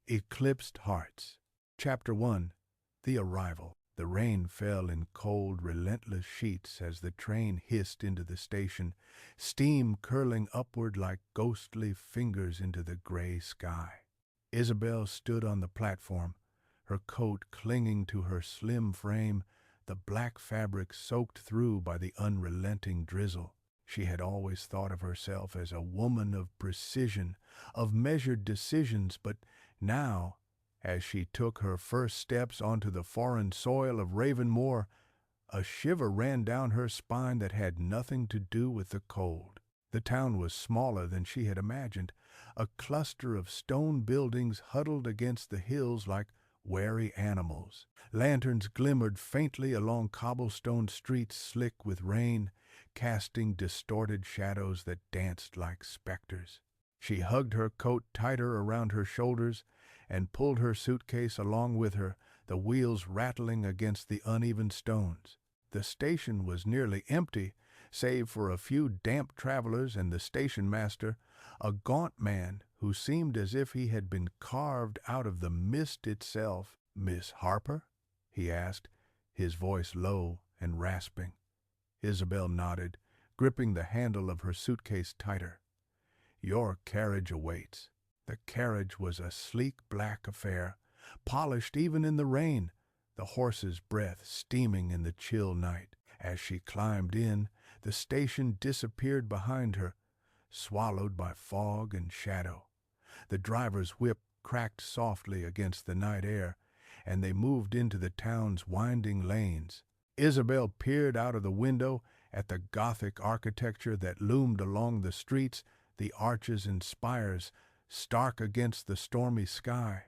Eclipsed Hearts. Chapter 1. The Arrival. The rain fell in cold, relentless sheets as the train hissed into the station, steam curling upward like ghostly fingers into the gray sky. Isabelle stood on the platform, her coat clinging to her slim frame, the black fabric soaked through by the unrelenting drizzle. She had always thought of herself as a woman of precision, of measured decisions, but now, as she took her first steps onto the foreign soil of Ravenmoor, a shiver ran down her spine that had nothing to do with the cold. The town was smaller than she had imagined, a cluster of stone buildings huddled against the hills like wary animals. Lanterns glimmered faintly along cobblestone streets slick with rain, casting distorted shadows that danced like specters. She hugged her coat tighter around her shoulders and pulled her suitcase along with her, the wheels rattling against the uneven stones. The station was nearly empty, save for a few damp travelers and the station master, a gaunt man who seemed as if he had been carved out of the mist itself. "Miss Harper?" he asked, his voice low and rasping. Isabelle nodded, gripping the handle of her suitcase tighter. "Your carriage awaits." The carriage was a sleek black affair, polished even in the rain, the horse's breath steaming in the chill night. As she climbed in, the station disappeared behind her, swallowed by fog and shadow. The driver's whip cracked softly against the night air, and they moved into the town's winding lanes. Isabelle peered out of the window at the Gothic architecture that loomed along the streets, the arches and spires stark against the stormy sky.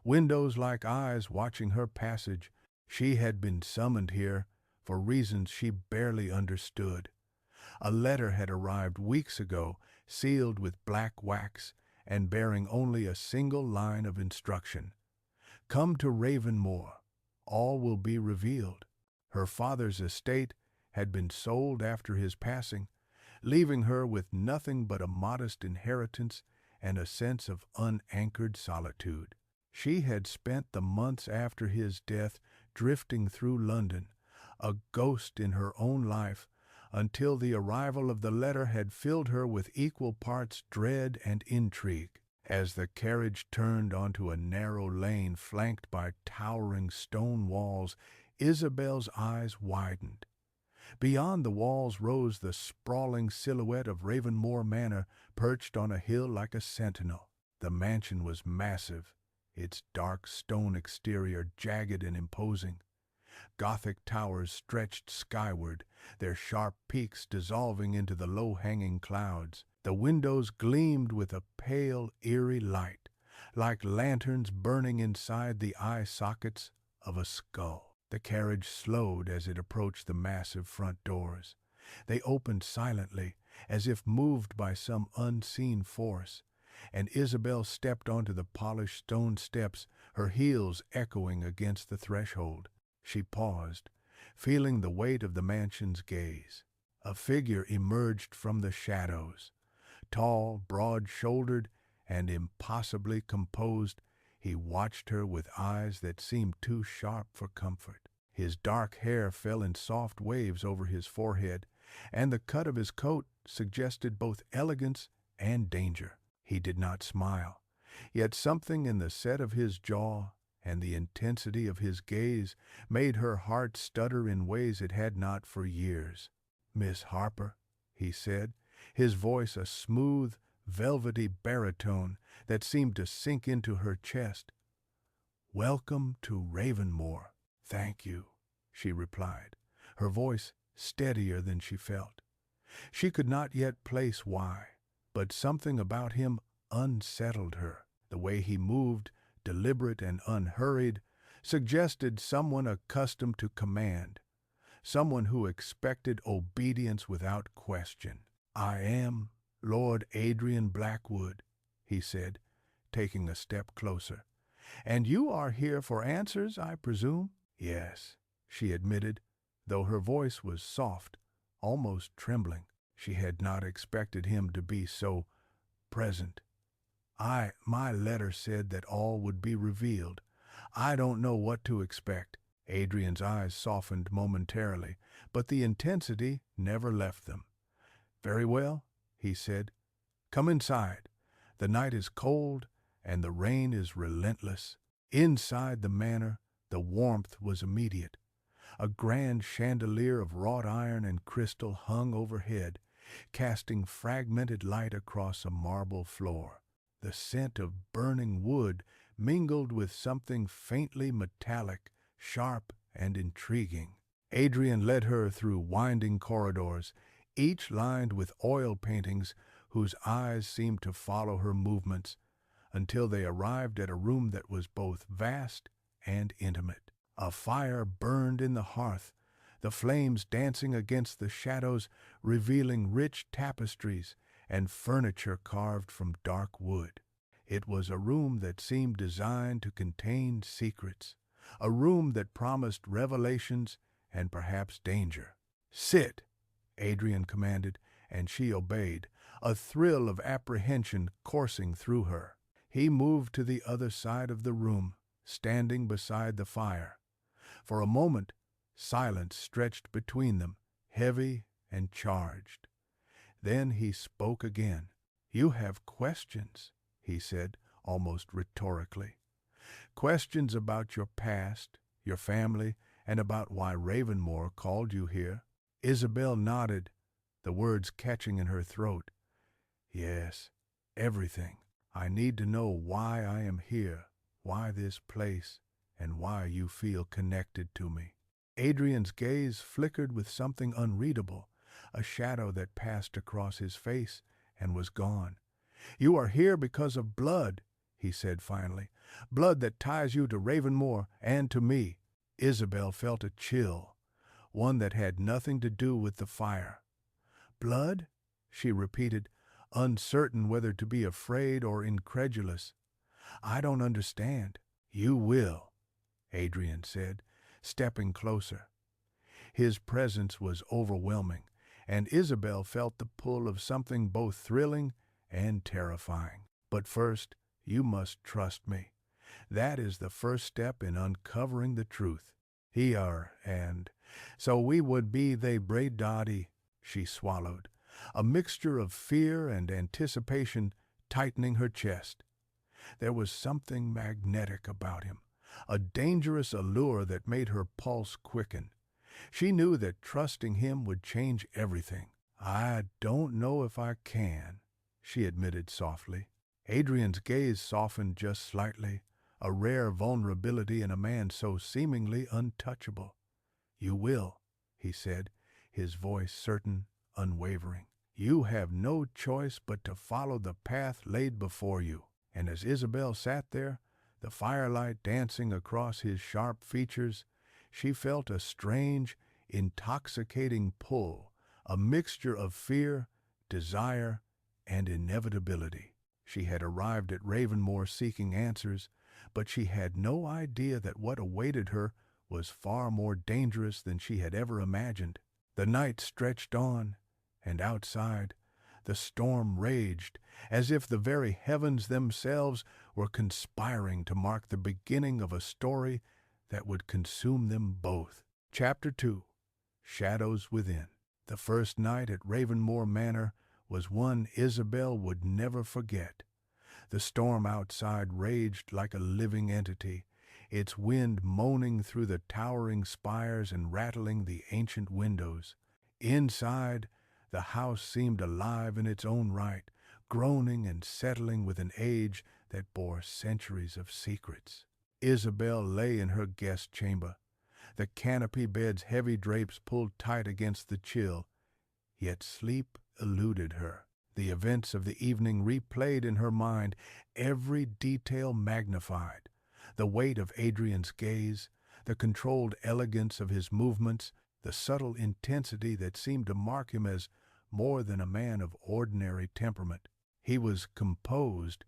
Windows like eyes watching her passage. She had been summoned here for reasons she barely understood. A letter had arrived weeks ago, sealed with black wax and bearing only a single line of instruction. "Come to Ravenmoor. All will be revealed." Her father's estate had been sold after his passing, leaving her with nothing but a modest inheritance and a sense of unanchored solitude. She had spent the months after his death drifting through London, a ghost in her own life, until the arrival of the letter had filled her with equal parts dread and intrigue. As the carriage turned onto a narrow lane flanked by towering stone walls, Isabelle's eyes widened. Beyond the walls rose the sprawling silhouette of Ravenmoor Manor, perched on a hill like a sentinel. The mansion was massive, its dark stone exterior jagged and imposing. Gothic towers stretched skyward, their sharp peaks dissolving into the low-hanging clouds. The windows gleamed with a pale, eerie light, like lanterns burning inside the eye sockets of a skull. The carriage slowed as it approached the massive front doors. They opened silently, as if moved by some unseen force, and Isabelle stepped onto the polished stone steps, her heels echoing against the threshold. She paused, feeling the weight of the mansion's gaze. A figure emerged from the shadows. Tall, broad-shouldered, and impossibly composed, he watched her with eyes that seemed too sharp for comfort. His dark hair fell in soft waves over his forehead, and the cut of his coat suggested both elegance and danger. He did not smile, yet something in the set of his jaw and the intensity of his gaze made her heart stutter in ways it had not for years. "Miss Harper," he said, his voice a smooth, velvety baritone that seemed to sink into her chest. "Welcome to Ravenmoor." "Thank you," she replied, her voice steadier than she felt. She could not yet place why, but something about him unsettled her. The way he moved, deliberate and unhurried, suggested someone accustomed to command, someone who expected obedience without question. "I am Lord Adrian Blackwood," he said, taking a step closer. "And you are here for answers, I presume?" "Yes," she admitted, though her voice was soft, almost trembling. She had not expected him to be so present. My letter said that all would be revealed. I don't know what to expect." Adrian's eyes softened momentarily, but the intensity never left them. "Very well," he said. "Come inside. The night is cold, and the rain is relentless." Inside the manor, the warmth was immediate. A grand chandelier of wrought iron and crystal hung overhead, casting fragmented light across a marble floor. The scent of burning wood mingled with something faintly metallic, sharp and intriguing. Adrian led her through winding corridors, each lined with oil paintings whose eyes seemed to follow her movements, until they arrived at a room that was both vast and intimate. A fire burned in the hearth, the flames dancing against the shadows, revealing rich tapestries and furniture carved from dark wood. It was a room that seemed designed to contain secrets, a room that promised revelations and perhaps danger. "Sit," Adrian commanded, and she obeyed, a thrill of apprehension coursing through her. He moved to the other side of the room, standing beside the fire. For a moment, silence stretched between them, heavy and charged. Then he spoke again. "You have questions," he said, almost rhetorically. "Questions about your past, your family, and about why Ravenmoor called you here." Isabelle nodded, the words catching in her throat. "Yes, everything. I need to know why I am here, why this place, and why you feel connected to me." Adrian's gaze flickered with something unreadable, a shadow that passed across his face and was gone. "You are here because of blood," he said finally. "Blood that ties you to Ravenmoor and to me." Isabelle felt a chill, one that had nothing to do with the fire. "Blood?" she repeated, uncertain whether to be afraid or incredulous. "I don't understand." "You will," Adrian said, stepping closer. His presence was overwhelming, and Isabelle felt the pull of something both thrilling and terrifying. "But first, you must trust me. That is the first step in uncovering the truth." And so we would be they braid dotty," she swallowed, a mixture of fear and anticipation tightening her chest. There was something magnetic about him, a dangerous allure that made her pulse quicken. She knew that trusting him would change everything. "I don't know if I can," she admitted softly. Adrian's gaze softened just slightly, a rare vulnerability in a man so seemingly untouchable. "You will," he said, his voice certain, unwavering. "You have no choice but to follow the path laid before you." And as Isabelle sat there, the firelight dancing across his sharp features, she felt a strange, intoxicating pull, a mixture of fear, desire, and inevitability. She had arrived at Ravenmoor seeking answers, but she had no idea that what awaited her was far more dangerous than she had ever imagined. The night stretched on, and outside, the storm raged, as if the very heavens themselves were conspiring to mark the beginning of a story that would consume them both. Chapter 2. Shadows Within. The first night at Ravenmoor Manor was one Isabelle would never forget. The storm outside raged like a living entity, its wind moaning through the towering spires and rattling the ancient windows. Inside, the house seemed alive in its own right, groaning and settling with an age that bore centuries of secrets. Isabelle lay in her guest chamber, the canopy bed's heavy drapes pulled tight against the chill, yet sleep eluded her. The events of the evening replayed in her mind, every detail magnified. The weight of Adrian's gaze, the controlled elegance of his movements, the subtle intensity that seemed to mark him as more than a man of ordinary temperament. He was composed,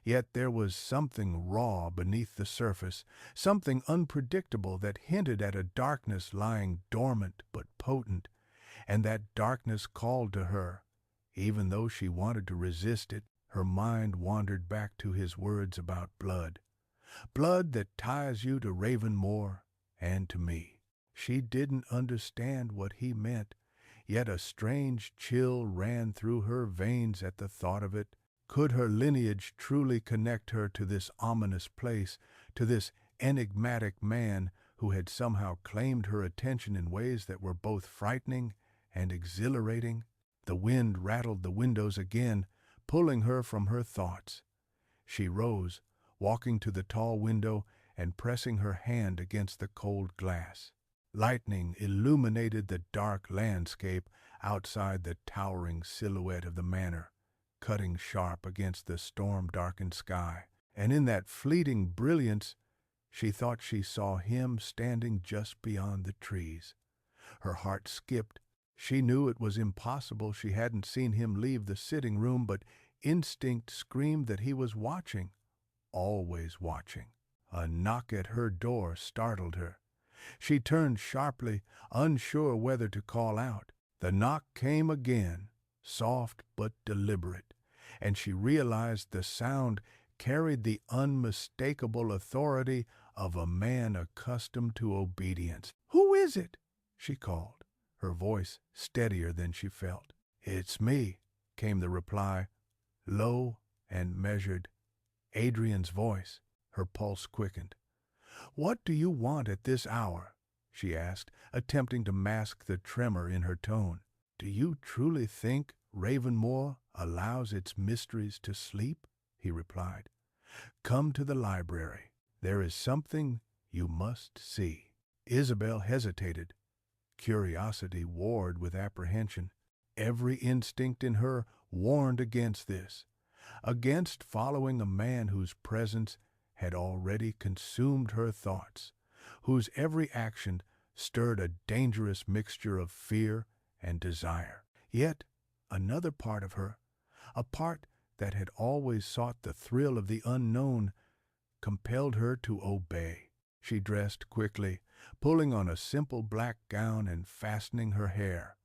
yet there was something raw beneath the surface, something unpredictable that hinted at a darkness lying dormant but potent, and that darkness called to her, even though she wanted to resist it. Her mind wandered back to his words about blood. Blood that ties you to Ravenmoor and to me. She didn't understand what he meant, yet a strange chill ran through her veins at the thought of it. Could her lineage truly connect her to this ominous place, to this enigmatic man who had somehow claimed her attention in ways that were both frightening and exhilarating? The wind rattled the windows again, pulling her from her thoughts. She rose, walking to the tall window and pressing her hand against the cold glass. Lightning illuminated the dark landscape outside the towering silhouette of the manor, cutting sharp against the storm-darkened sky. And in that fleeting brilliance, she thought she saw him standing just beyond the trees. Her heart skipped. She knew it was impossible she hadn't seen him leave the sitting room, but instinct screamed that he was watching, always watching. A knock at her door startled her. She turned sharply, unsure whether to call out. The knock came again, soft but deliberate, and she realized the sound carried the unmistakable authority of a man accustomed to obedience. "Who is it?" she called, her voice steadier than she felt. "It's me," came the reply, low and measured. Adrian's voice. Her pulse quickened. "What do you want at this hour?" she asked, attempting to mask the tremor in her tone. "Do you truly think Ravenmoor allows its mysteries to sleep?" he replied. "Come to the library. There is something you must see." Isabelle hesitated. Curiosity warred with apprehension. Every instinct in her warned against this, against following a man whose presence had already consumed her thoughts, whose every action stirred a dangerous mixture of fear and desire. Yet another part of her, a part that had always sought the thrill of the unknown, compelled her to obey. She dressed quickly, pulling on a simple black gown and fastening her hair.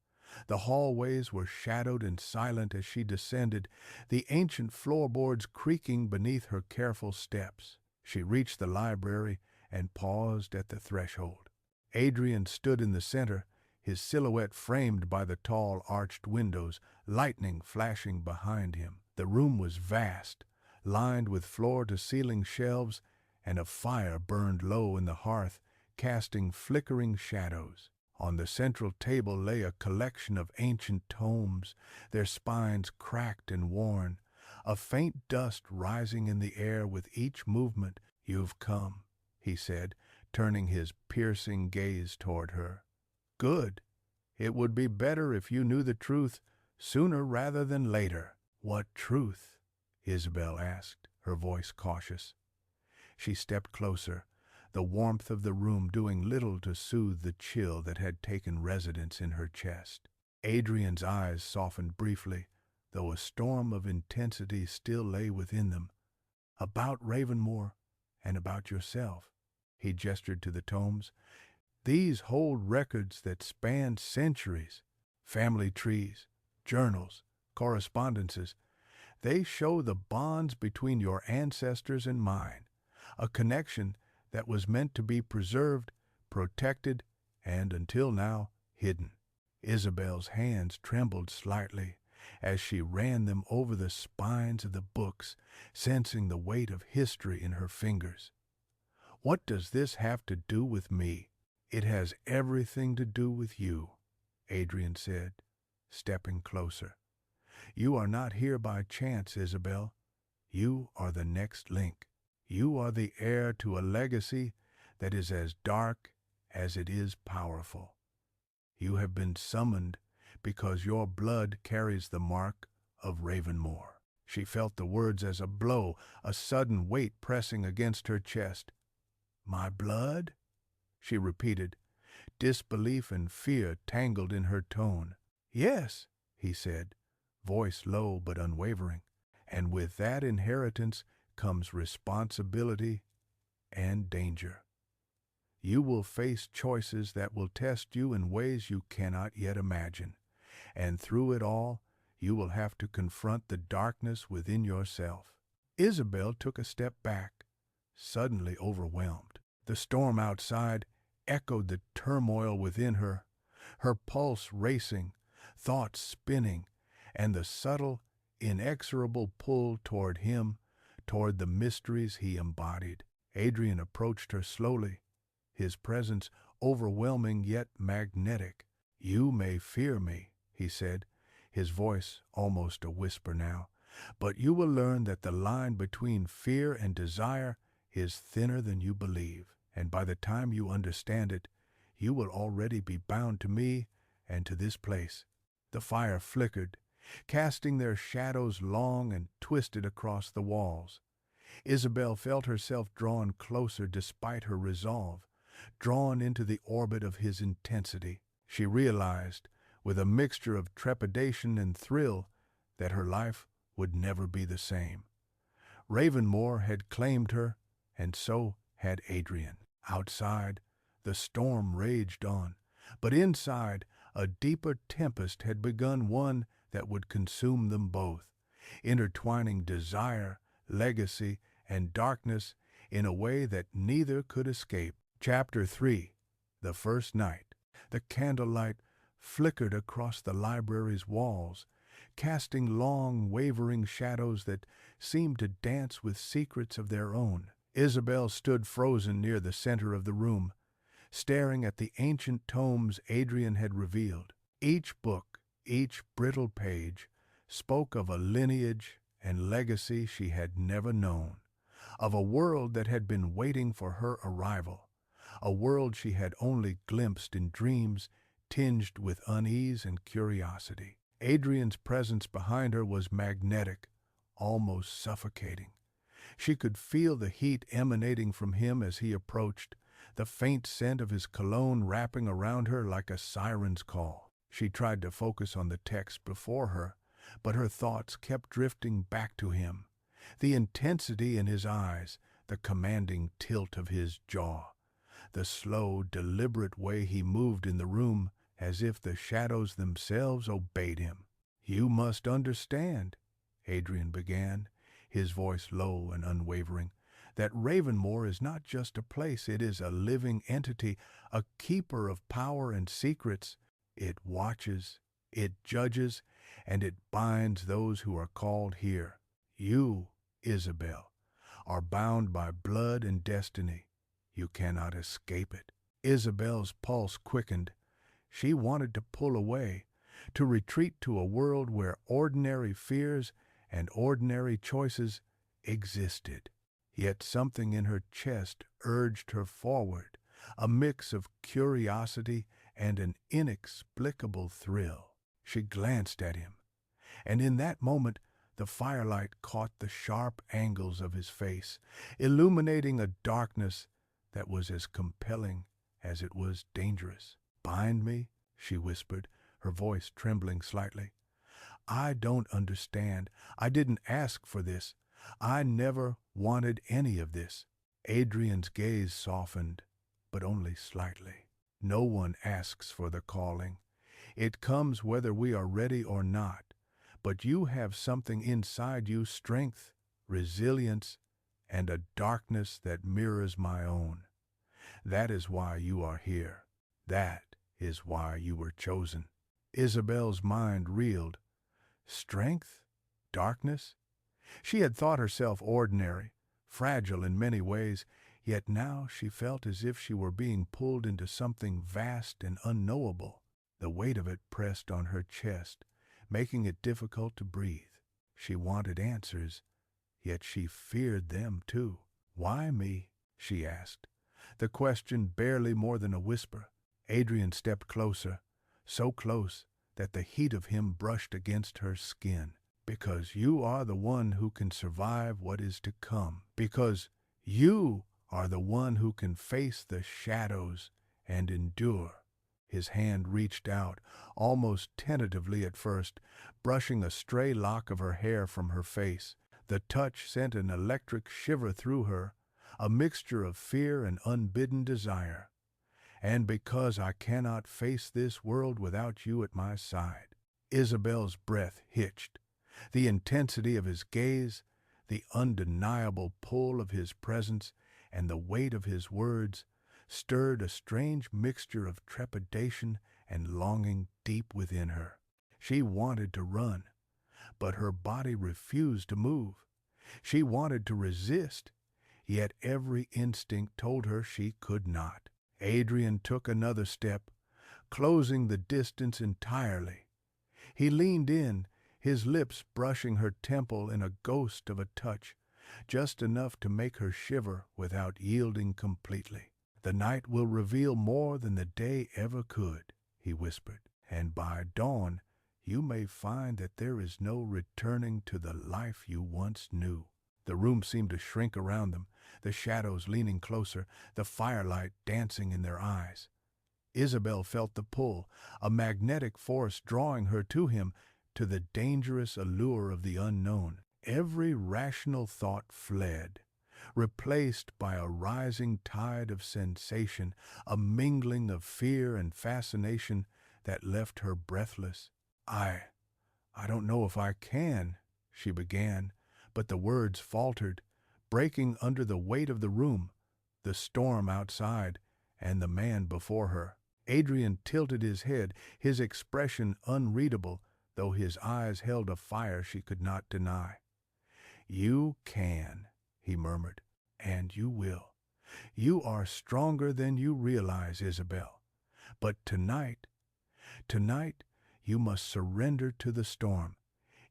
The hallways were shadowed and silent as she descended, the ancient floorboards creaking beneath her careful steps. She reached the library and paused at the threshold. Adrian stood in the center, his silhouette framed by the tall arched windows, lightning flashing behind him. The room was vast, lined with floor-to-ceiling shelves, and a fire burned low in the hearth, casting flickering shadows. On the central table lay a collection of ancient tomes, their spines cracked and worn, a faint dust rising in the air with each movement. "You've come," he said, turning his piercing gaze toward her. "Good. It would be better if you knew the truth sooner rather than later." "What truth?" Isabelle asked, her voice cautious. She stepped closer, the warmth of the room doing little to soothe the chill that had taken residence in her chest. Adrian's eyes softened briefly, though a storm of intensity still lay within them. "About Ravenmoor and about yourself." He gestured to the tomes. "These hold records that span centuries. Family trees, journals, correspondences. They show the bonds between your ancestors and mine, a connection that was meant to be preserved, protected, and, until now, hidden." Isabelle's hands trembled slightly as she ran them over the spines of the books, sensing the weight of history in her fingers. "What does this have to do with me?" "It has everything to do with you," Adrian said, stepping closer. "You are not here by chance, Isabelle. You are the next link. You are the heir to a legacy that is as dark as it is powerful. You have been summoned because your blood carries the mark of Ravenmoor." She felt the words as a blow, a sudden weight pressing against her chest. "My blood?" she repeated, disbelief and fear tangled in her tone. "Yes," he said, voice low but unwavering. "And with that inheritance comes responsibility and danger. You will face choices that will test you in ways you cannot yet imagine. And through it all, You will have to confront the darkness within yourself. Isabelle took a step back, suddenly overwhelmed. The storm outside echoed the turmoil within her, her pulse racing, thoughts spinning, and the subtle, inexorable pull toward him, toward the mysteries he embodied. Adrian approached her slowly, his presence overwhelming yet magnetic. "You may fear me," he said, his voice almost a whisper now, "but you will learn that the line between fear and desire is thinner than you believe, and by the time you understand it, you will already be bound to me and to this place." The fire flickered, casting their shadows long and twisted across the walls. Isabelle felt herself drawn closer despite her resolve, drawn into the orbit of his intensity. She realized, with a mixture of trepidation and thrill, that her life would never be the same. Ravenmoor had claimed her, and so had Adrian. Outside, the storm raged on, but inside, a deeper tempest had begun, one that would consume them both, intertwining desire, legacy, and darkness in a way that neither could escape. Chapter 3. The First Night. The candlelight flickered across the library's walls, casting long, wavering shadows that seemed to dance with secrets of their own. Isabelle stood frozen near the center of the room, staring at the ancient tomes Adrian had revealed. Each book, each brittle page, spoke of a lineage and legacy she had never known, of a world that had been waiting for her arrival, a world she had only glimpsed in dreams tinged with unease and curiosity. Adrian's presence behind her was magnetic, almost suffocating. She could feel the heat emanating from him as he approached, the faint scent of his cologne wrapping around her like a siren's call. She tried to focus on the text before her, but her thoughts kept drifting back to him. The intensity in his eyes, the commanding tilt of his jaw, the slow, deliberate way he moved in the room, as if the shadows themselves obeyed him. "You must understand," Adrian began, his voice low and unwavering, "that Ravenmoor is not just a place, it is a living entity, a keeper of power and secrets. It watches, it judges, and it binds those who are called here. You, Isabelle, are bound by blood and destiny. You cannot escape it." Isabelle's pulse quickened. She wanted to pull away, to retreat to a world where ordinary fears and ordinary choices existed. Yet something in her chest urged her forward, a mix of curiosity and an inexplicable thrill. She glanced at him, and in that moment the firelight caught the sharp angles of his face, illuminating a darkness that was as compelling as it was dangerous. "Bind me?" she whispered, her voice trembling slightly. "I don't understand. I didn't ask for this. I never wanted any of this." Adrian's gaze softened, but only slightly. "No one asks for the calling. It comes whether we are ready or not. But you have something inside you, strength, resilience, and a darkness that mirrors my own. That is why you are here. That is why you were chosen." Isabelle's mind reeled. Strength? Darkness? She had thought herself ordinary, fragile in many ways, yet now she felt as if she were being pulled into something vast and unknowable. The weight of it pressed on her chest, making it difficult to breathe. She wanted answers, yet she feared them too. "Why me?" she asked, the question barely more than a whisper. Adrian stepped closer, so close that the heat of him brushed against her skin. "Because you are the one who can survive what is to come. Because you are the one who can face the shadows and endure." His hand reached out, almost tentatively at first, brushing a stray lock of her hair from her face. The touch sent an electric shiver through her, a mixture of fear and unbidden desire. "And because I cannot face this world without you at my side." Isabelle's breath hitched. The intensity of his gaze, the undeniable pull of his presence, and the weight of his words stirred a strange mixture of trepidation and longing deep within her. She wanted to run, but her body refused to move. She wanted to resist, yet every instinct told her she could not. Adrian took another step, closing the distance entirely. He leaned in, his lips brushing her temple in a ghost of a touch, just enough to make her shiver without yielding completely. "The night will reveal more than the day ever could," he whispered, "and by dawn you may find that there is no returning to the life you once knew." The room seemed to shrink around them, the shadows leaning closer, the firelight dancing in their eyes. Isabelle felt the pull, a magnetic force drawing her to him, to the dangerous allure of the unknown. Every rational thought fled, replaced by a rising tide of sensation, a mingling of fear and fascination that left her breathless. I don't know if I can," she began, but the words faltered, breaking under the weight of the room, the storm outside, and the man before her. Adrian tilted his head, his expression unreadable, though his eyes held a fire she could not deny. "You can," he murmured, "and you will. You are stronger than you realize, Isabelle. But tonight, you must surrender to the storm,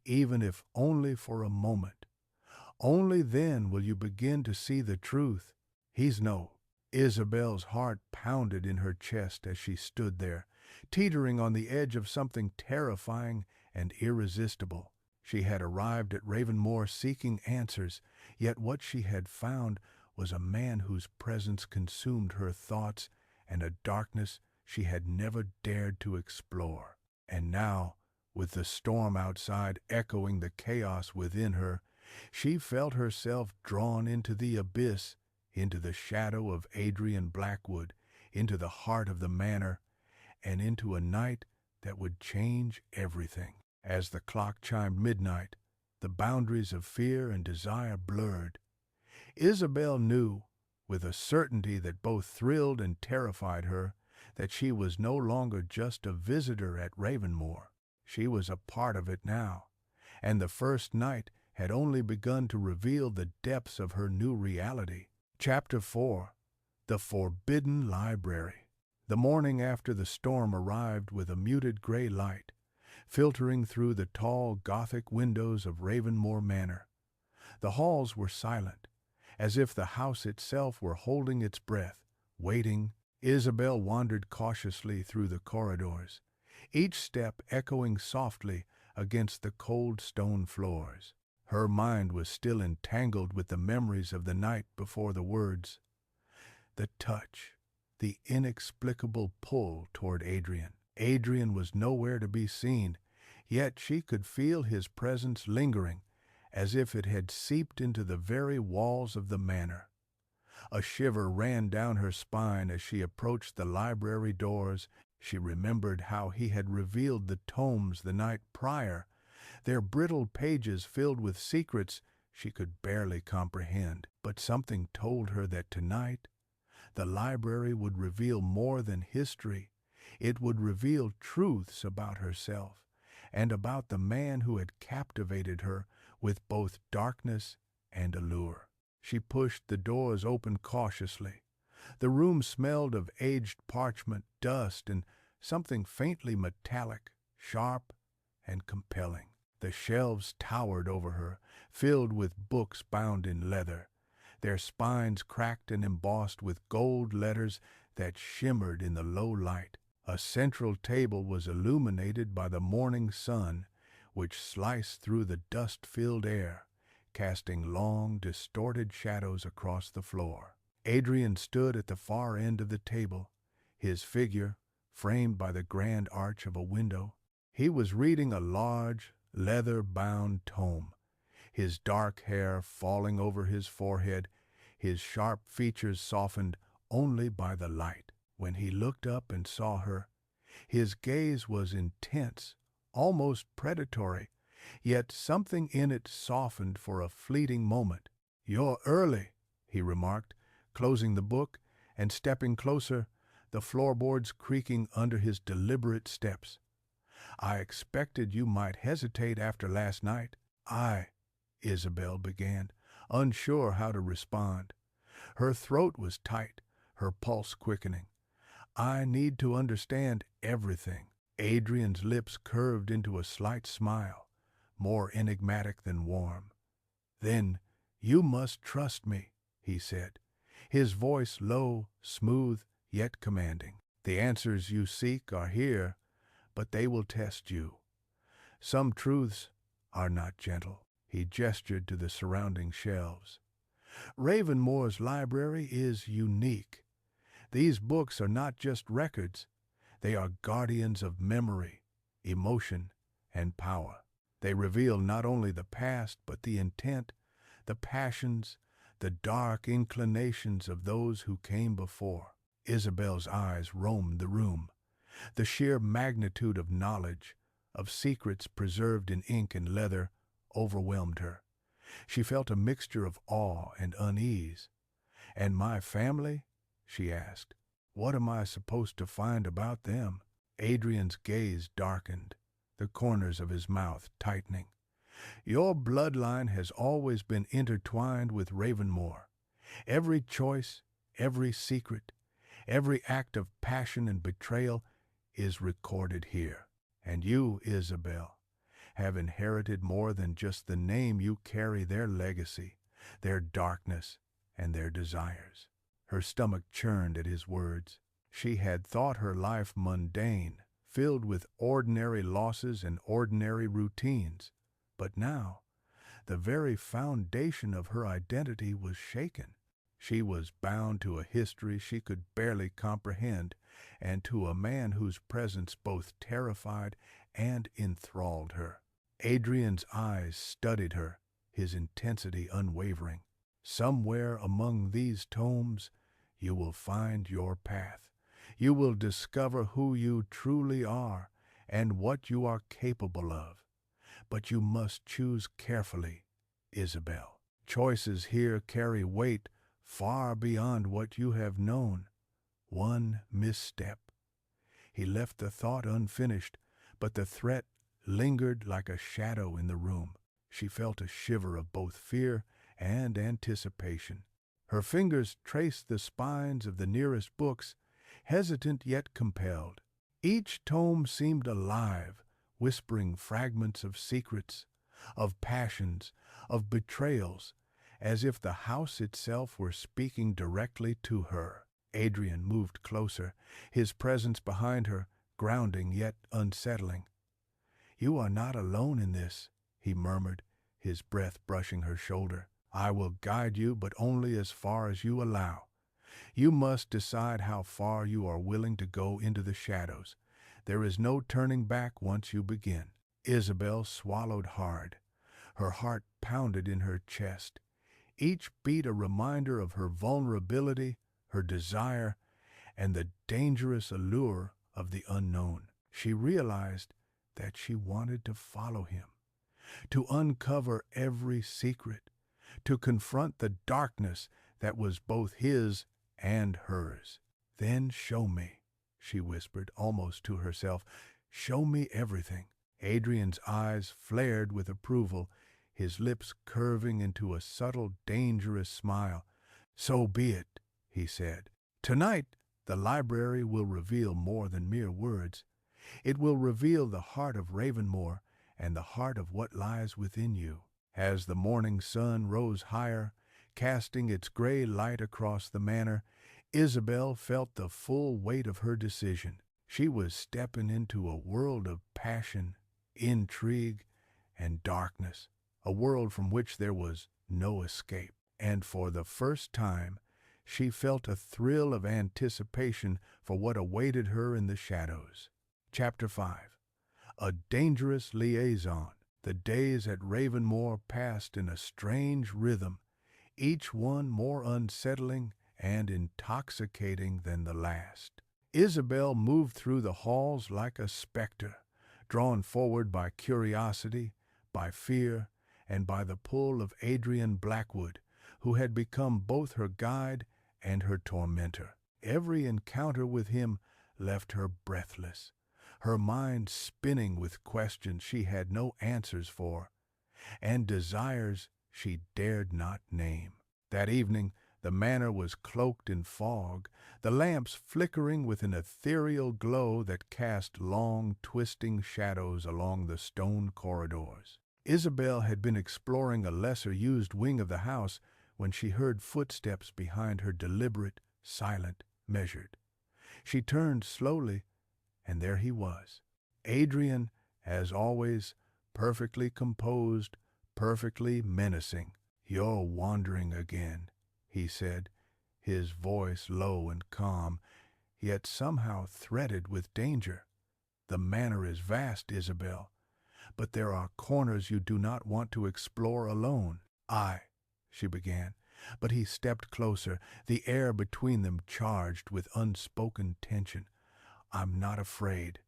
even if only for a moment. Only then will you begin to see the truth. He's no." Isabelle's heart pounded in her chest as she stood there, teetering on the edge of something terrifying and irresistible. She had arrived at Ravenmoor seeking answers, yet what she had found was a man whose presence consumed her thoughts and a darkness she had never dared to explore. And now, with the storm outside echoing the chaos within her, she felt herself drawn into the abyss, into the shadow of Adrian Blackwood, into the heart of the manor, and into a night that would change everything. As the clock chimed midnight, the boundaries of fear and desire blurred. Isabelle knew, with a certainty that both thrilled and terrified her, that she was no longer just a visitor at Ravenmoor. She was a part of it now, and the first night had only begun to reveal the depths of her new reality. Chapter 4. The Forbidden Library. The morning after the storm arrived with a muted gray light, filtering through the tall Gothic windows of Ravenmoor Manor. The halls were silent, as if the house itself were holding its breath, waiting. Isabelle wandered cautiously through the corridors, each step echoing softly against the cold stone floors. Her mind was still entangled with the memories of the night before the words, the touch, the inexplicable pull toward Adrian. Adrian was nowhere to be seen, yet she could feel his presence lingering, as if it had seeped into the very walls of the manor. A shiver ran down her spine as she approached the library doors. She remembered how he had revealed the tomes the night prior, their brittle pages filled with secrets she could barely comprehend. But something told her that tonight the library would reveal more than history. It would reveal truths about herself and about the man who had captivated her with both darkness and allure. She pushed the doors open cautiously. The room smelled of aged parchment, dust, and something faintly metallic, sharp and compelling. The shelves towered over her, filled with books bound in leather, their spines cracked and embossed with gold letters that shimmered in the low light. A central table was illuminated by the morning sun, which sliced through the dust-filled air, casting long, distorted shadows across the floor. Adrian stood at the far end of the table, his figure framed by the grand arch of a window. He was reading a large, leather-bound tome, his dark hair falling over his forehead, his sharp features softened only by the light. When he looked up and saw her, his gaze was intense, almost predatory, yet something in it softened for a fleeting moment. "You're early," he remarked, closing the book and stepping closer, the floorboards creaking under his deliberate steps. "I expected you might hesitate after last night." Isabelle began, unsure how to respond. Her throat was tight, her pulse quickening. "I need to understand everything." Adrian's lips curved into a slight smile, more enigmatic than warm. "Then you must trust me," he said, his voice low, smooth, yet commanding. "The answers you seek are here, but they will test you. Some truths are not gentle." He gestured to the surrounding shelves. "Ravenmoor's library is unique. These books are not just records, they are guardians of memory, emotion, and power. They reveal not only the past, but the intent, the passions, the dark inclinations of those who came before." Isabelle's eyes roamed the room. The sheer magnitude of knowledge, of secrets preserved in ink and leather, overwhelmed her. She felt a mixture of awe and unease. "And my family?" she asked. "What am I supposed to find about them?" Adrian's gaze darkened, the corners of his mouth tightening. "Your bloodline has always been intertwined with Ravenmoor. Every choice, every secret, every act of passion and betrayal is recorded here. And you, Isabelle, have inherited more than just the name. You carry their legacy, their darkness, and their desires." Her stomach churned at his words. She had thought her life mundane, filled with ordinary losses and ordinary routines. But now, the very foundation of her identity was shaken. She was bound to a history she could barely comprehend, and to a man whose presence both terrified and enthralled her. Adrian's eyes studied her, his intensity unwavering. "Somewhere among these tomes, you will find your path. You will discover who you truly are and what you are capable of. But you must choose carefully, Isabelle. Choices here carry weight far beyond what you have known. One misstep." He left the thought unfinished, but the threat lingered like a shadow in the room. She felt a shiver of both fear and anticipation. Her fingers traced the spines of the nearest books, hesitant yet compelled. Each tome seemed alive, whispering fragments of secrets, of passions, of betrayals, as if the house itself were speaking directly to her. Adrian moved closer, his presence behind her, grounding yet unsettling. "You are not alone in this," he murmured, his breath brushing her shoulder. "I will guide you, but only as far as you allow. You must decide how far you are willing to go into the shadows. There is no turning back once you begin." Isabelle swallowed hard. Her heart pounded in her chest, each beat a reminder of her vulnerability, her desire, and the dangerous allure of the unknown. She realized that she wanted to follow him, to uncover every secret, to confront the darkness that was both his and hers. "Then show me," she whispered, almost to herself. "Show me everything." Adrian's eyes flared with approval, his lips curving into a subtle, dangerous smile. "So be it," he said. "Tonight, the library will reveal more than mere words. It will reveal the heart of Ravenmoor and the heart of what lies within you." As the morning sun rose higher, casting its gray light across the manor, Isabelle felt the full weight of her decision. She was stepping into a world of passion, intrigue, and darkness, a world from which there was no escape. And for the first time, she felt a thrill of anticipation for what awaited her in the shadows. Chapter 5. A Dangerous Liaison. The days at Ravenmoor passed in a strange rhythm, each one more unsettling and intoxicating than the last. Isabelle moved through the halls like a specter, drawn forward by curiosity, by fear, and by the pull of Adrian Blackwood, who had become both her guide and her tormentor. Every encounter with him left her breathless, her mind spinning with questions she had no answers for, and desires she dared not name. That evening, the manor was cloaked in fog, the lamps flickering with an ethereal glow that cast long, twisting shadows along the stone corridors. Isabelle had been exploring a lesser-used wing of the house when she heard footsteps behind her, deliberate, silent, measured. She turned slowly, and there he was. Adrian, as always, perfectly composed, perfectly menacing. "You're wandering again," he said, his voice low and calm, yet somehow threaded with danger. "The manor is vast, Isabelle, but there are corners you do not want to explore alone." She began, but he stepped closer, the air between them charged with unspoken tension. "I'm not afraid,"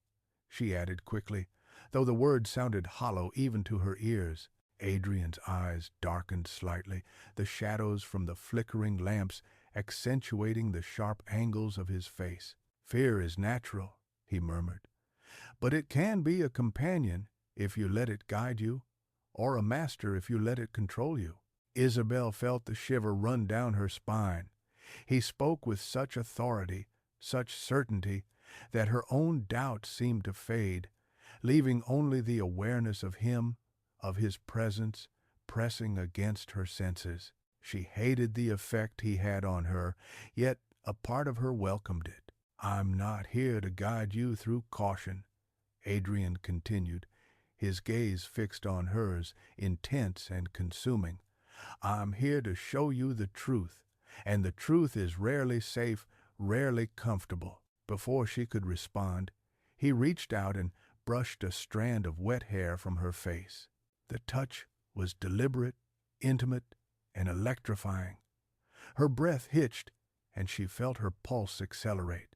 she added quickly, though the words sounded hollow even to her ears. Adrian's eyes darkened slightly, the shadows from the flickering lamps accentuating the sharp angles of his face. "Fear is natural," he murmured, "but it can be a companion if you let it guide you, or a master if you let it control you." Isabelle felt the shiver run down her spine. He spoke with such authority, such certainty, that her own doubts seemed to fade, leaving only the awareness of him, of his presence, pressing against her senses. She hated the effect he had on her, yet a part of her welcomed it. "I'm not here to guide you through caution," Adrian continued, his gaze fixed on hers, intense and consuming. "I'm here to show you the truth, and the truth is rarely safe, rarely comfortable." Before she could respond, he reached out and brushed a strand of wet hair from her face. The touch was deliberate, intimate, and electrifying. Her breath hitched, and she felt her pulse accelerate.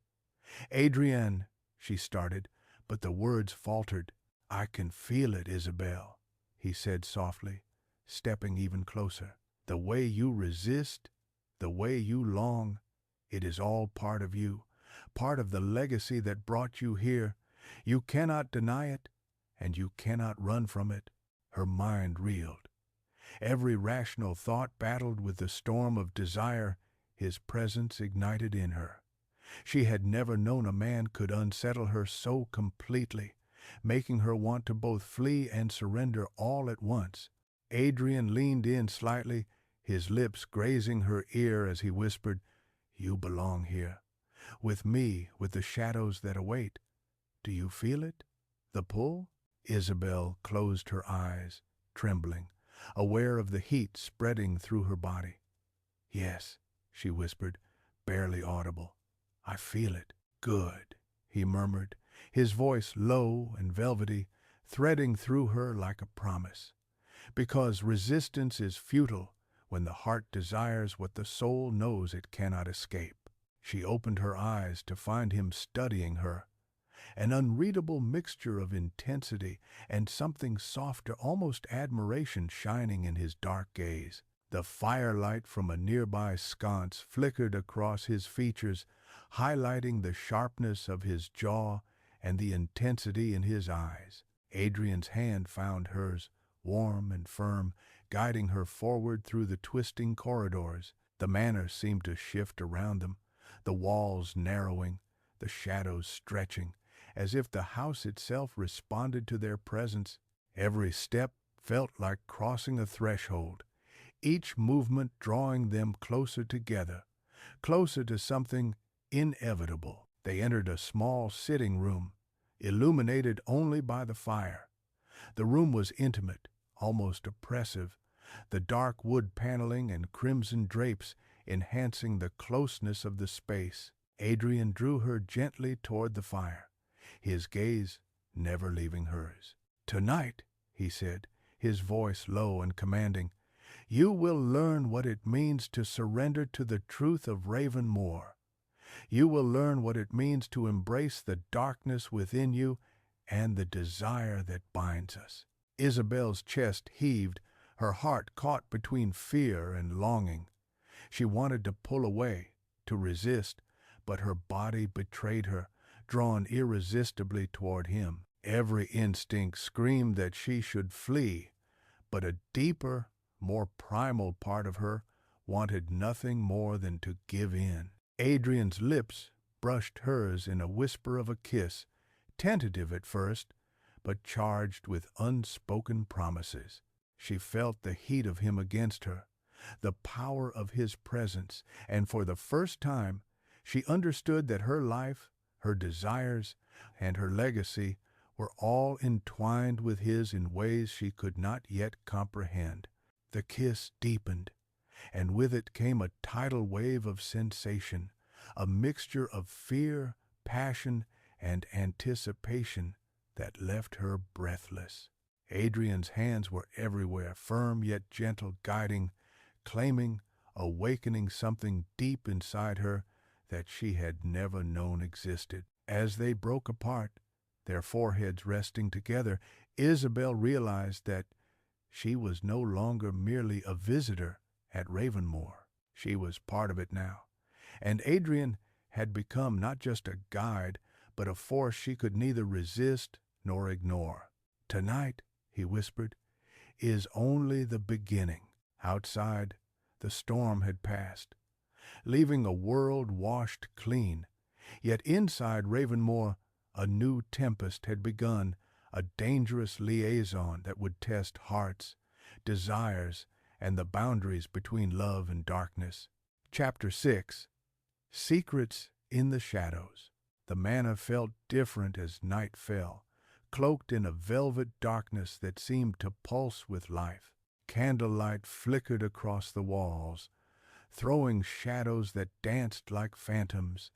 "Adrian," she started, but the words faltered. "I can feel it, Isabelle," he said softly, stepping even closer. "The way you resist, the way you long, it is all part of you, part of the legacy that brought you here. You cannot deny it, and you cannot run from it." Her mind reeled. Every rational thought battled with the storm of desire his presence ignited in her. She had never known a man could unsettle her so completely, making her want to both flee and surrender all at once. Adrian leaned in slightly, his lips grazing her ear as he whispered, "You belong here, with me, with the shadows that await. Do you feel it? The pull?" Isabelle closed her eyes, trembling, aware of the heat spreading through her body. "Yes," she whispered, barely audible. "I feel it." "Good," he murmured, his voice low and velvety, threading through her like a promise. "Because resistance is futile when the heart desires what the soul knows it cannot escape." She opened her eyes to find him studying her, an unreadable mixture of intensity and something softer, almost admiration, shining in his dark gaze. The firelight from a nearby sconce flickered across his features, highlighting the sharpness of his jaw and the intensity in his eyes. Adrian's hand found hers, warm and firm, guiding her forward through the twisting corridors. The manor seemed to shift around them, the walls narrowing, the shadows stretching, as if the house itself responded to their presence. Every step felt like crossing a threshold, each movement drawing them closer together, closer to something inevitable. They entered a small sitting room, illuminated only by the fire. The room was intimate, almost oppressive, the dark wood paneling and crimson drapes enhancing the closeness of the space. Adrian drew her gently toward the fire, his gaze never leaving hers. "Tonight," he said, his voice low and commanding, "you will learn what it means to surrender to the truth of Ravenmoor. You will learn what it means to embrace the darkness within you and the desire that binds us. Isabelle's chest heaved, her heart caught between fear and longing. She wanted to pull away, to resist, but her body betrayed her, drawn irresistibly toward him. Every instinct screamed that she should flee, but a deeper, more primal part of her wanted nothing more than to give in. Adrian's lips brushed hers in a whisper of a kiss, tentative at first, but charged with unspoken promises. She felt the heat of him against her, the power of his presence, and for the first time she understood that her life, her desires, and her legacy were all entwined with his in ways she could not yet comprehend. The kiss deepened, and with it came a tidal wave of sensation, a mixture of fear, passion, and anticipation that left her breathless. Adrian's hands were everywhere, firm yet gentle, guiding, claiming, awakening something deep inside her that she had never known existed. As they broke apart, their foreheads resting together, Isabelle realized that she was no longer merely a visitor at Ravenmoor. She was part of it now, and Adrian had become not just a guide, but a force she could neither resist nor ignore. "Tonight," he whispered, "is only the beginning." Outside, the storm had passed, leaving a world washed clean. Yet inside Ravenmoor, a new tempest had begun, a dangerous liaison that would test hearts, desires, and the boundaries between love and darkness. Chapter 6. Secrets in the Shadows. The manor felt different as night fell, cloaked in a velvet darkness that seemed to pulse with life. Candlelight flickered across the walls, throwing shadows that danced like phantoms,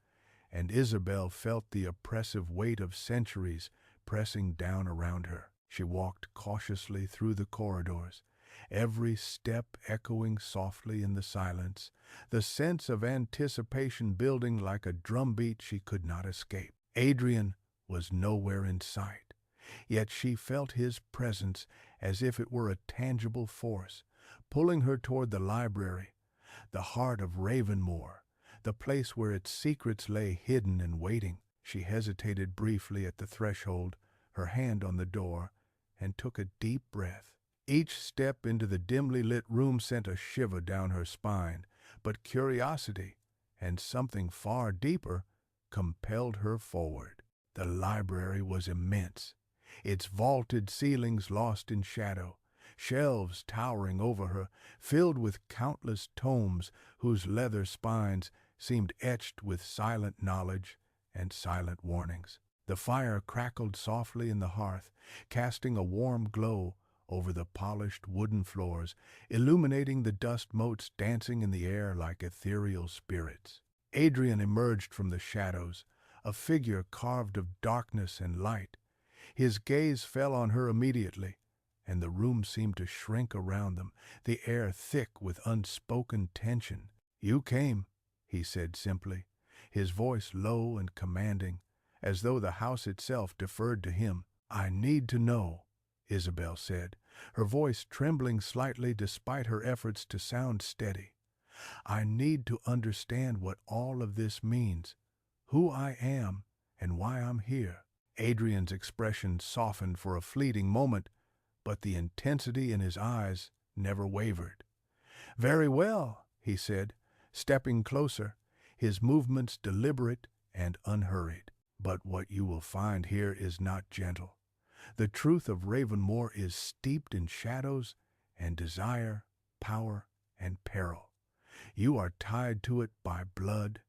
and Isabelle felt the oppressive weight of centuries pressing down around her. She walked cautiously through the corridors, every step echoing softly in the silence, the sense of anticipation building like a drumbeat she could not escape. Adrian was nowhere in sight, yet she felt his presence as if it were a tangible force, pulling her toward the library, the heart of Ravenmoor, the place where its secrets lay hidden and waiting. She hesitated briefly at the threshold, her hand on the door, and took a deep breath. Each step into the dimly lit room sent a shiver down her spine, but curiosity, and something far deeper, compelled her forward. The library was immense, its vaulted ceilings lost in shadow, shelves towering over her, filled with countless tomes whose leather spines seemed etched with silent knowledge and silent warnings. The fire crackled softly in the hearth, casting a warm glow over the polished wooden floors, illuminating the dust motes dancing in the air like ethereal spirits. Adrian emerged from the shadows, a figure carved of darkness and light. His gaze fell on her immediately, and the room seemed to shrink around them, the air thick with unspoken tension. "You came," he said simply, his voice low and commanding, as though the house itself deferred to him. "I need to know," Isabelle said, her voice trembling slightly despite her efforts to sound steady. "I need to understand what all of this means, who I am, and why I'm here." Adrian's expression softened for a fleeting moment, but the intensity in his eyes never wavered. "Very well," he said, stepping closer, his movements deliberate and unhurried. "But what you will find here is not gentle. The truth of Ravenmoor is steeped in shadows and desire, power, and peril. You are tied to it by blood,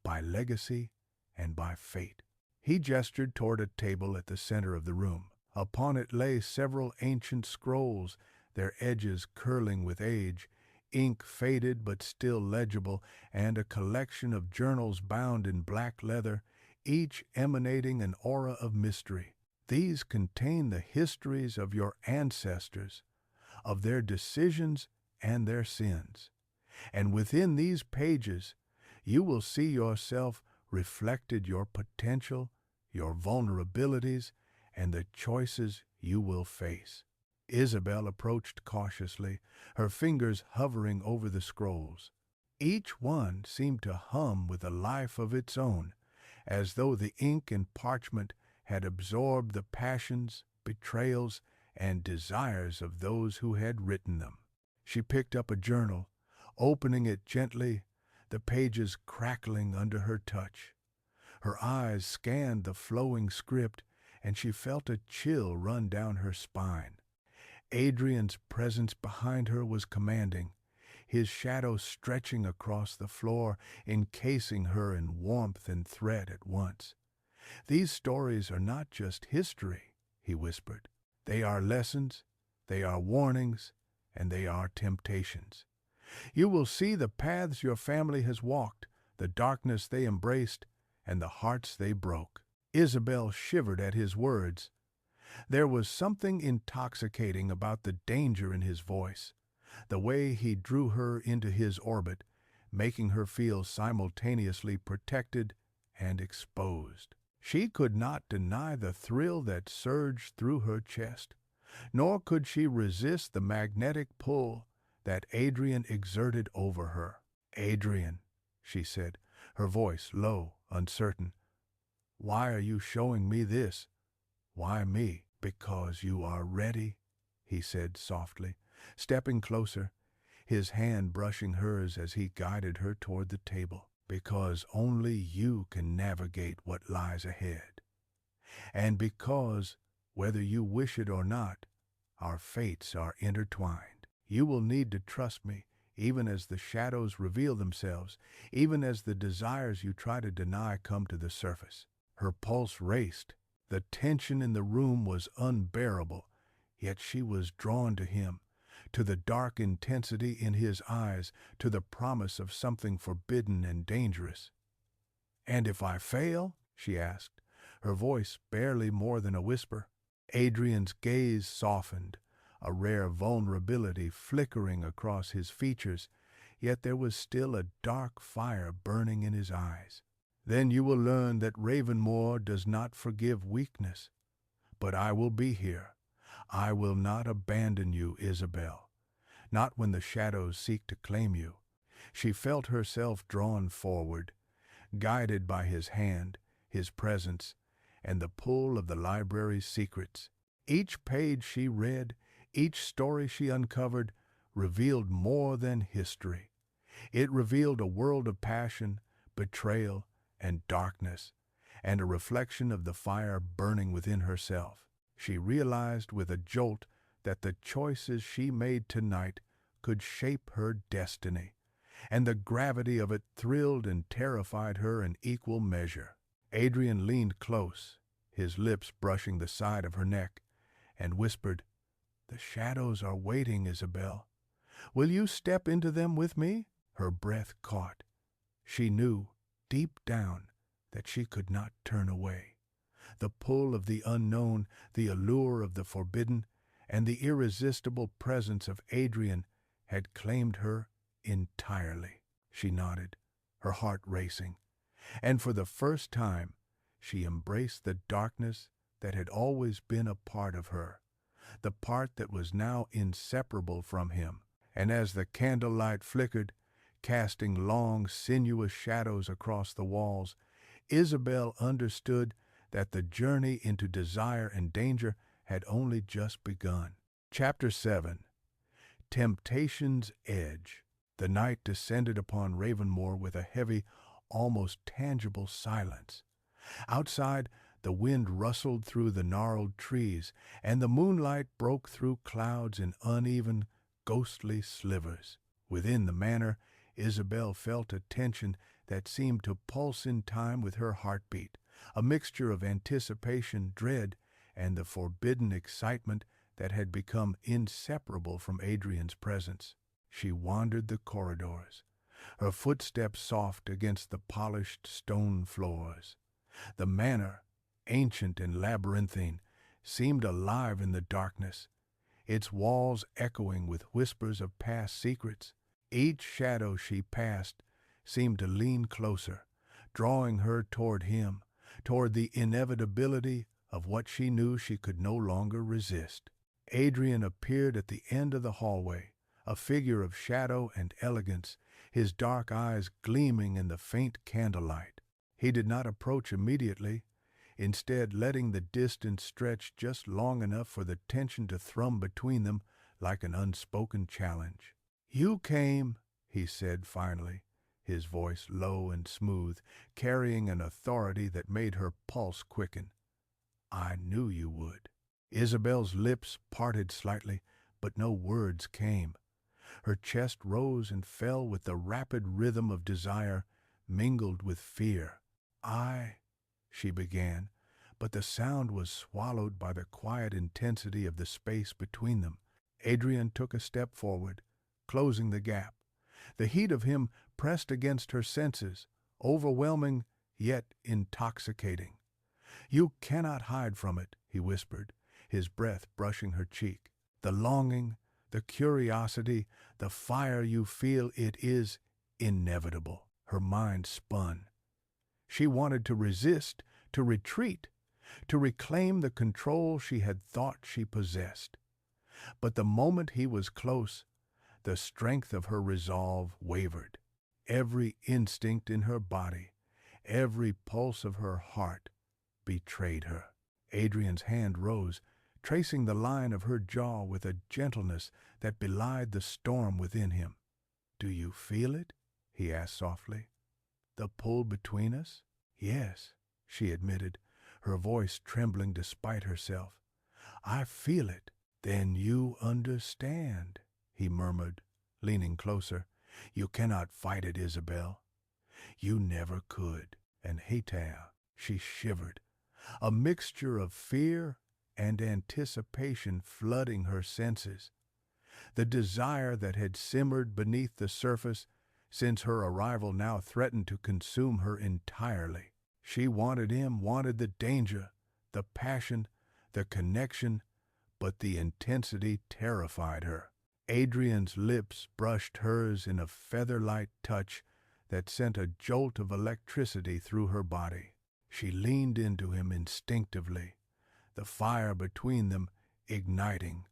by legacy, and by fate." He gestured toward a table at the center of the room. Upon it lay several ancient scrolls, their edges curling with age, ink faded but still legible, and a collection of journals bound in black leather, each emanating an aura of mystery. These contain the histories of your ancestors, of their decisions and their sins. And within these pages, you will see yourself reflected, your potential, your vulnerabilities, and the choices you will face. Isabelle approached cautiously, her fingers hovering over the scrolls. Each one seemed to hum with a life of its own, as though the ink and parchment had absorbed the passions, betrayals, and desires of those who had written them. She picked up a journal, opening it gently, the pages crackling under her touch. Her eyes scanned the flowing script, and she felt a chill run down her spine. Adrian's presence behind her was commanding, his shadow stretching across the floor, encasing her in warmth and threat at once. "These stories are not just history," he whispered. "They are lessons, they are warnings, and they are temptations. You will see the paths your family has walked, the darkness they embraced, and the hearts they broke." Isabelle shivered at his words. There was something intoxicating about the danger in his voice, the way he drew her into his orbit, making her feel simultaneously protected and exposed. She could not deny the thrill that surged through her chest, nor could she resist the magnetic pull that Adrian exerted over her. "Adrian," she said, her voice low, uncertain, "why are you showing me this? Why me?" "Because you are ready," he said softly, stepping closer, his hand brushing hers as he guided her toward the table. "Because only you can navigate what lies ahead. And because, whether you wish it or not, our fates are intertwined. You will need to trust me, even as the shadows reveal themselves, even as the desires you try to deny come to the surface." Her pulse raced. The tension in the room was unbearable, yet she was drawn to him, to the dark intensity in his eyes, to the promise of something forbidden and dangerous. "And if I fail?" she asked, her voice barely more than a whisper. Adrian's gaze softened, a rare vulnerability flickering across his features, yet there was still a dark fire burning in his eyes. "Then you will learn that Ravenmoor does not forgive weakness. But I will be here. I will not abandon you, Isabelle. Not when the shadows seek to claim you." She felt herself drawn forward, guided by his hand, his presence, and the pull of the library's secrets. Each page she read, each story she uncovered, revealed more than history. It revealed a world of passion, betrayal, and darkness, and a reflection of the fire burning within herself. She realized with a jolt that the choices she made tonight could shape her destiny, and the gravity of it thrilled and terrified her in equal measure. Adrian leaned close, his lips brushing the side of her neck, and whispered, "The shadows are waiting, Isabelle. Will you step into them with me?" Her breath caught. She knew, deep down, that she could not turn away. The pull of the unknown, the allure of the forbidden, and the irresistible presence of Adrian had claimed her entirely. She nodded, her heart racing, and for the first time she embraced the darkness that had always been a part of her, the part that was now inseparable from him. And as the candlelight flickered, casting long, sinuous shadows across the walls, Isabelle understood that the journey into desire and danger had only just begun. Chapter 7. Temptation's Edge. The night descended upon Ravenmoor with a heavy, almost tangible silence. Outside, the wind rustled through the gnarled trees, and the moonlight broke through clouds in uneven, ghostly slivers. Within the manor, Isabelle felt a tension that seemed to pulse in time with her heartbeat, a mixture of anticipation, dread, and the forbidden excitement that had become inseparable from Adrian's presence. She wandered the corridors, her footsteps soft against the polished stone floors. The manor, ancient and labyrinthine, seemed alive in the darkness, its walls echoing with whispers of past secrets. Each shadow she passed seemed to lean closer, drawing her toward him, toward the inevitability of what she knew she could no longer resist. Adrian appeared at the end of the hallway, a figure of shadow and elegance, his dark eyes gleaming in the faint candlelight. He did not approach immediately, instead letting the distance stretch just long enough for the tension to thrum between them like an unspoken challenge. "You came," he said finally, his voice low and smooth, carrying an authority that made her pulse quicken. "I knew you would." Isabelle's lips parted slightly, but no words came. Her chest rose and fell with the rapid rhythm of desire mingled with fear. She began, but the sound was swallowed by the quiet intensity of the space between them. Adrian took a step forward, closing the gap. The heat of him pressed against her senses, overwhelming yet intoxicating. "You cannot hide from it," he whispered, his breath brushing her cheek. "The longing, the curiosity, the fire you feel, it is inevitable." Her mind spun. She wanted to resist, to retreat, to reclaim the control she had thought she possessed. But the moment he was close, the strength of her resolve wavered. Every instinct in her body, every pulse of her heart betrayed her. Adrian's hand rose, tracing the line of her jaw with a gentleness that belied the storm within him. "Do you feel it?" he asked softly. "The pull between us?" "Yes," she admitted, her voice trembling despite herself. "I feel it." "Then you understand," he murmured, leaning closer. "You cannot fight it, Isabelle. You never could." And Hater, she shivered, a mixture of fear and anticipation flooding her senses. The desire that had simmered beneath the surface since her arrival now threatened to consume her entirely. She wanted him, wanted the danger, the passion, the connection, but the intensity terrified her. Adrian's lips brushed hers in a feather-light touch that sent a jolt of electricity through her body. She leaned into him instinctively, the fire between them igniting,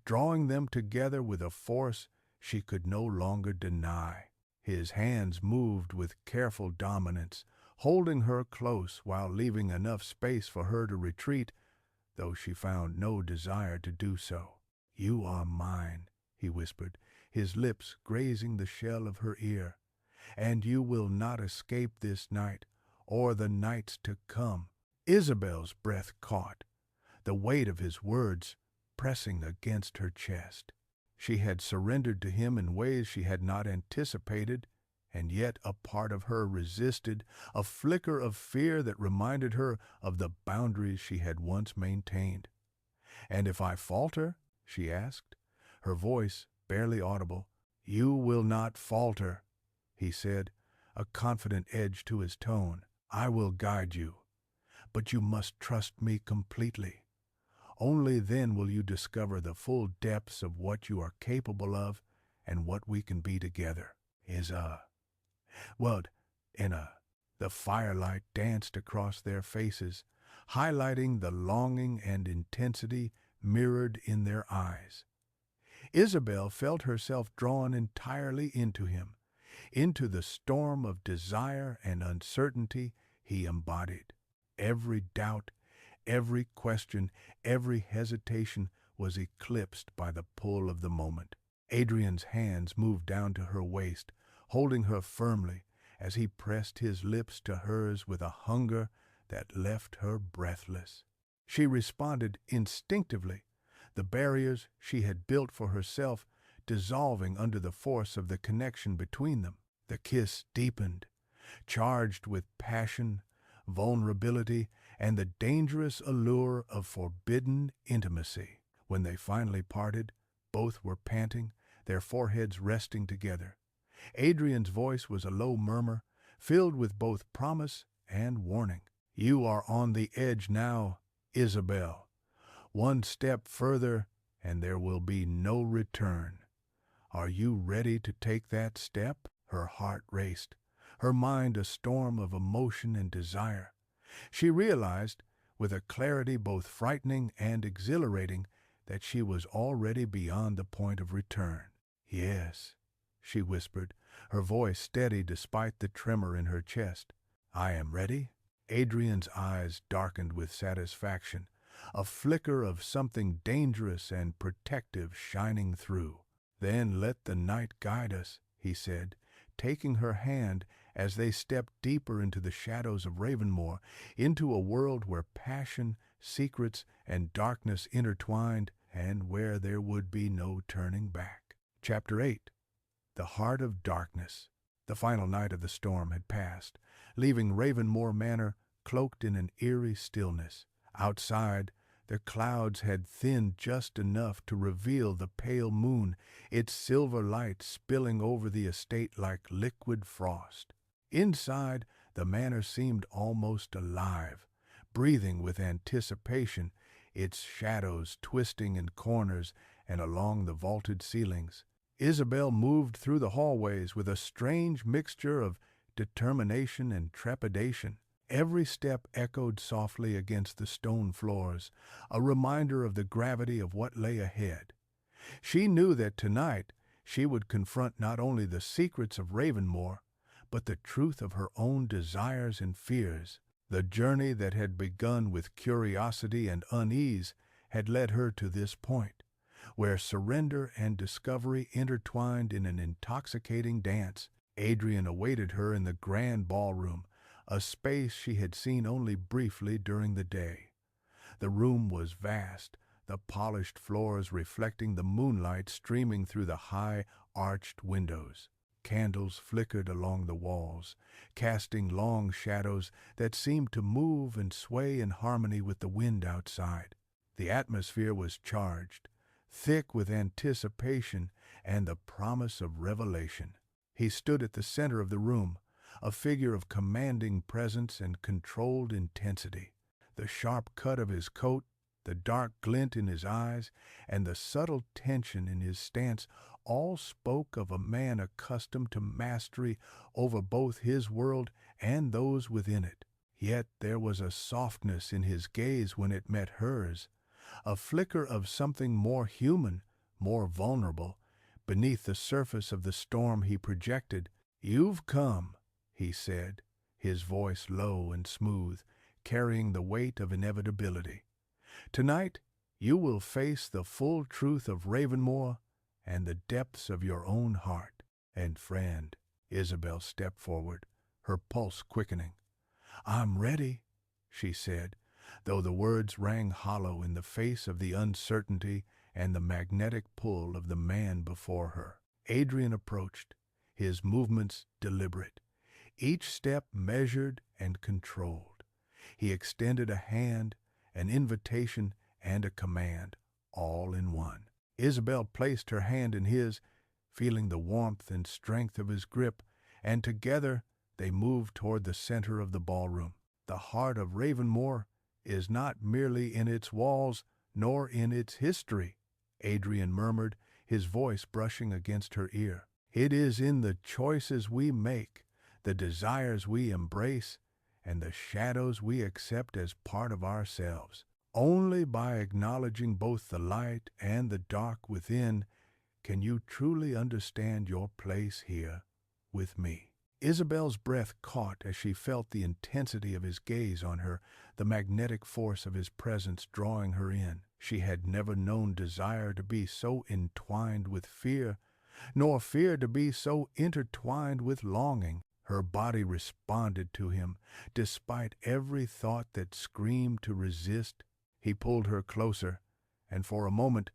drawing them together with a force she could no longer deny. His hands moved with careful dominance, holding her close while leaving enough space for her to retreat, though she found no desire to do so. "You are mine," he whispered, his lips grazing the shell of her ear, "and you will not escape this night or the nights to come." Isabelle's breath caught, the weight of his words pressing against her chest. She had surrendered to him in ways she had not anticipated, and yet a part of her resisted, a flicker of fear that reminded her of the boundaries she had once maintained. "And if I falter?" she asked, her voice barely audible. "You will not falter," he said, a confident edge to his tone. "I will guide you, but you must trust me completely. Only then will you discover the full depths of what you are capable of and what we can be together." The firelight danced across their faces, highlighting the longing and intensity mirrored in their eyes. Isabelle felt herself drawn entirely into him, into the storm of desire and uncertainty he embodied. Every doubt, every question, every hesitation was eclipsed by the pull of the moment. Adrian's hands moved down to her waist, holding her firmly as he pressed his lips to hers with a hunger that left her breathless. She responded instinctively, the barriers she had built for herself dissolving under the force of the connection between them. The kiss deepened, charged with passion, vulnerability, and the dangerous allure of forbidden intimacy. When they finally parted, both were panting, their foreheads resting together. Adrian's voice was a low murmur, filled with both promise and warning. "You are on the edge now, Isabelle. One step further, and there will be no return. Are you ready to take that step?" Her heart raced, her mind a storm of emotion and desire. She realized, with a clarity both frightening and exhilarating that she was already beyond the point of return. "Yes," she whispered, her voice steady despite the tremor in her chest. "I am ready." Adrian's eyes darkened with satisfaction, a flicker of something dangerous and protective shining through. "Then let the night guide us," he said, taking her hand as they stepped deeper into the shadows of Ravenmoor, into a world where passion, secrets, and darkness intertwined, and where there would be no turning back. Chapter 8. The Heart of Darkness. The final night of the storm had passed, leaving Ravenmoor Manor cloaked in an eerie stillness. Outside, the clouds had thinned just enough to reveal the pale moon, its silver light spilling over the estate like liquid frost. Inside, the manor seemed almost alive, breathing with anticipation, its shadows twisting in corners and along the vaulted ceilings. Isabelle moved through the hallways with a strange mixture of determination and trepidation. Every step echoed softly against the stone floors, a reminder of the gravity of what lay ahead. She knew that tonight she would confront not only the secrets of Ravenmoor, but the truth of her own desires and fears. The journey that had begun with curiosity and unease had led her to this point, where surrender and discovery intertwined in an intoxicating dance. Adrian awaited her in the grand ballroom, a space she had seen only briefly during the day. The room was vast, the polished floors reflecting the moonlight streaming through the high, arched windows. Candles flickered along the walls, casting long shadows that seemed to move and sway in harmony with the wind outside. The atmosphere was charged, thick with anticipation and the promise of revelation. He stood at the center of the room, a figure of commanding presence and controlled intensity. The sharp cut of his coat, the dark glint in his eyes, and the subtle tension in his stance all spoke of a man accustomed to mastery over both his world and those within it. Yet there was a softness in his gaze when it met hers, a flicker of something more human, more vulnerable. Beneath the surface of the storm he projected. "You've come," he said, his voice low and smooth, carrying the weight of inevitability. "Tonight you will face the full truth of Ravenmoor and the depths of your own heart." "And friend," Isabelle stepped forward, her pulse quickening. "I'm ready," she said, though the words rang hollow in the face of the uncertainty and the magnetic pull of the man before her. Adrian approached, his movements deliberate, each step measured and controlled. He extended a hand, an invitation, and a command, all in one. Isabelle placed her hand in his, feeling the warmth and strength of his grip, and together they moved toward the center of the ballroom. The heart of Ravenmoor is not merely in its walls, nor in its history, Adrian murmured, his voice brushing against her ear. "It is in the choices we make, the desires we embrace, and the shadows we accept as part of ourselves. Only by acknowledging both the light and the dark within can you truly understand your place here with me." Isabelle's breath caught as she felt the intensity of his gaze on her, the magnetic force of his presence drawing her in. She had never known desire to be so entwined with fear, nor fear to be so intertwined with longing. Her body responded to him, despite every thought that screamed to resist. He pulled her closer, and for a moment,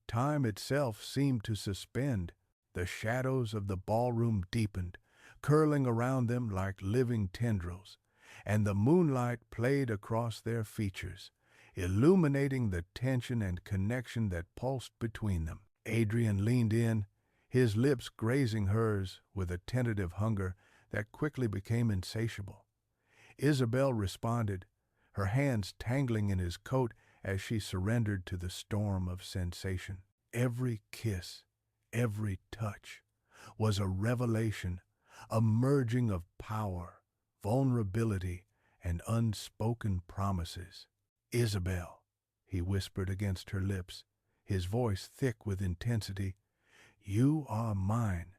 time itself seemed to suspend. The shadows of the ballroom deepened, curling around them like living tendrils, and the moonlight played across their features, illuminating the tension and connection that pulsed between them. Adrian leaned in, his lips grazing hers with a tentative hunger that quickly became insatiable. Isabelle responded, her hands tangling in his coat as she surrendered to the storm of sensation. Every kiss, every touch, was a revelation, a merging of power, vulnerability, and unspoken promises. Isabelle, he whispered against her lips, his voice thick with intensity, you are mine,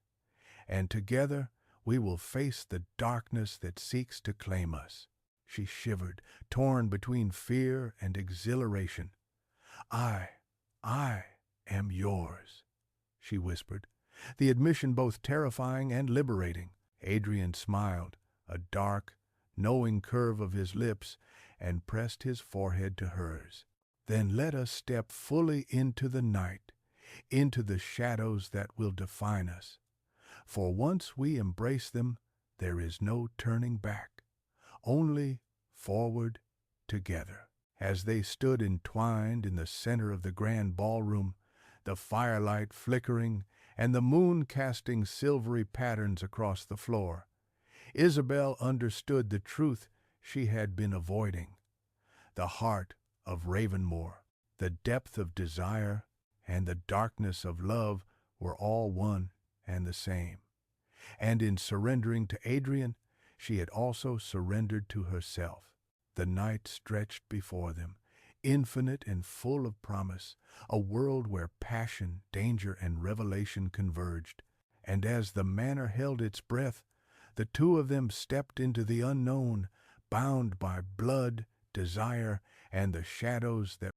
and together we will face the darkness that seeks to claim us. She shivered, torn between fear and exhilaration. I am yours, she whispered, the admission both terrifying and liberating. Adrian smiled, a dark, knowing curve of his lips, and pressed his forehead to hers. Then let us step fully into the night, into the shadows that will define us. For once we embrace them, there is no turning back, only forward together. As they stood entwined in the center of the grand ballroom, the firelight flickering and the moon casting silvery patterns across the floor, Isabelle understood the truth she had been avoiding. The heart of Ravenmoor, the depth of desire, and the darkness of love were all one and the same. And in surrendering to Adrian, she had also surrendered to herself. The night stretched before them, infinite and full of promise, a world where passion, danger, and revelation converged. And as the manor held its breath, the two of them stepped into the unknown, bound by blood, desire, and the shadows that